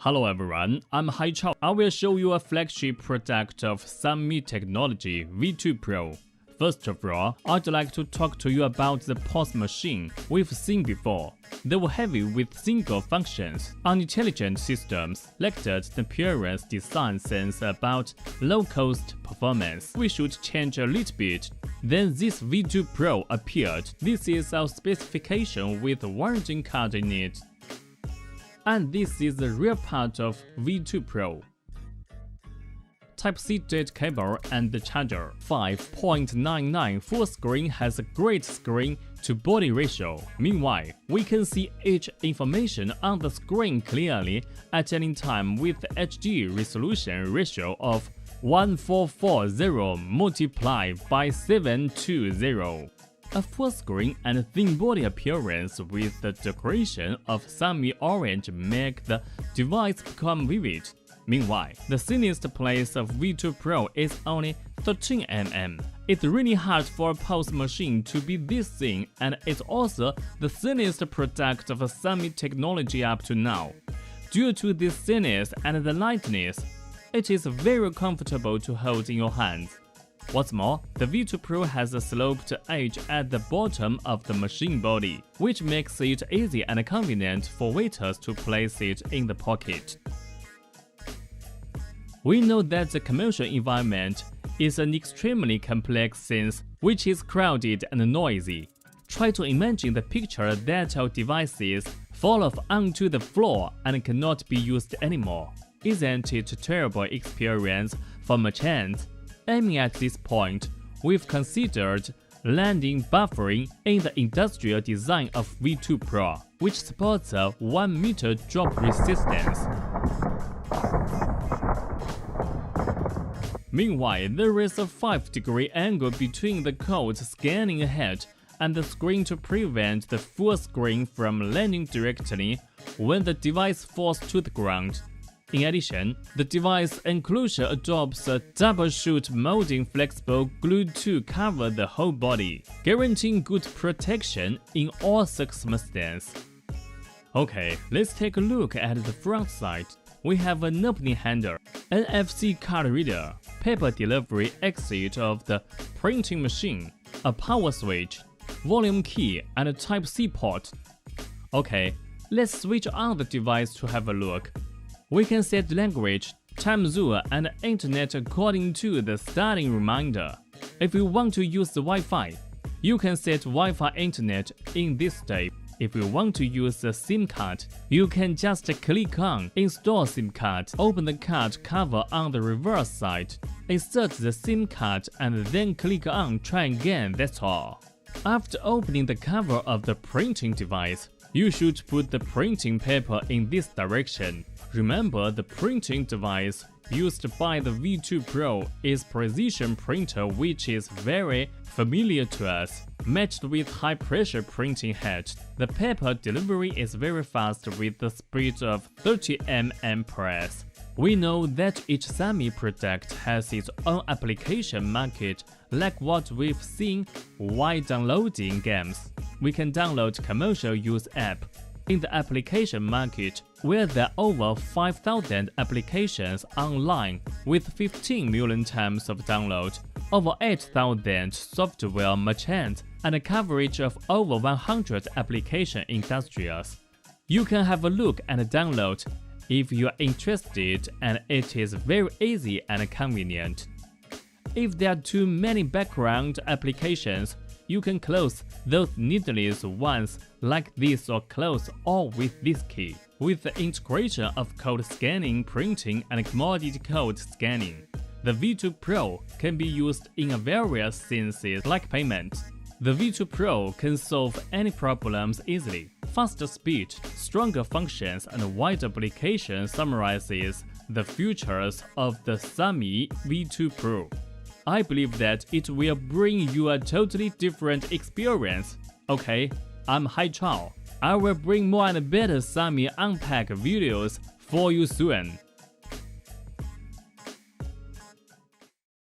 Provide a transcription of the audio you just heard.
Hello everyone, I'm Hai Chao. I will show you a flagship product of SUNMI Technology V2 Pro. First of all, I'd like to talk to you about the POS machine we've seen before. They were heavy with single functions, unintelligent systems, lacked the appearance design sense about low-cost performance. We should change a little bit. Then this V2 Pro appeared. This is our specification with a warranty card in it. And this is the real part of V2 Pro. Type-C data cable and the charger. 5.99 full screen has a great screen to body ratio. Meanwhile, we can see each information on the screen clearly at any time with the HD resolution ratio of 1440 multiplied by 720. A full screen and thin body appearance with the decoration of SUNMI orange make the device become vivid. Meanwhile, the thinnest place of V2 Pro is only 13 mm. It's really hard for a POS machine to be this thin, and it's also the thinnest product of SUNMI technology up to now. Due to this thinness and the lightness, it is very comfortable to hold in your hands. What's more, the V2 Pro has a sloped edge at the bottom of the machine body, which makes it easy and convenient for waiters to place it in the pocket. We know that the commercial environment is an extremely complex scene which is crowded and noisy. Try to imagine the picture that our devices fall off onto the floor and cannot be used anymore. Isn't it a terrible experience for merchants? Aiming at this point, we've considered landing buffering in the industrial design of V2 Pro, which supports a 1 meter drop resistance. Meanwhile, there is a 5-degree angle between the code scanning head and the screen to prevent the full screen from landing directly when the device falls to the ground. In addition, the device enclosure adopts a double-shoot molding flexible glue to cover the whole body, guaranteeing good protection in all circumstances. Okay, let's take a look at the front side. We have an opening handle, NFC card reader, paper delivery exit of the printing machine, a power switch, volume key, and a Type-C port. Okay, let's switch on the device to have a look. We can set language, time zone, and internet according to the starting reminder. If you want to use the Wi-Fi, you can set Wi-Fi internet in this step. If you want to use the SIM card, you can just click on Install SIM card, open the card cover on the reverse side, insert the SIM card, and then click on Try again, that's all. After opening the cover of the printing device, you should put the printing paper in this direction. Remember, the printing device used by the V2 Pro is precision printer, which is very familiar to us. Matched with high-pressure printing head, the paper delivery is very fast with the speed of 30 mm press. We know that each SUNMI product has its own application market, like what we've seen while downloading games. We can download commercial use app. In the application market, where there are over 5,000 applications online with 15 million times of download, over 8,000 software merchants, and a coverage of over 100 application industries. You can have a look and download if you are interested, and it is very easy and convenient. If there are too many background applications, you can close those needless ones like this or close all with this key. With the integration of code scanning, printing, and commodity code scanning, the V2 Pro can be used in various senses like payment. The V2 Pro can solve any problems easily. Faster speed, stronger functions, and wide application summarizes the features of the SUNMI V2 Pro. I believe that it will bring you a totally different experience. Okay, I'm Hai Chao. I will bring more and better SUNMI Unpack videos for you soon.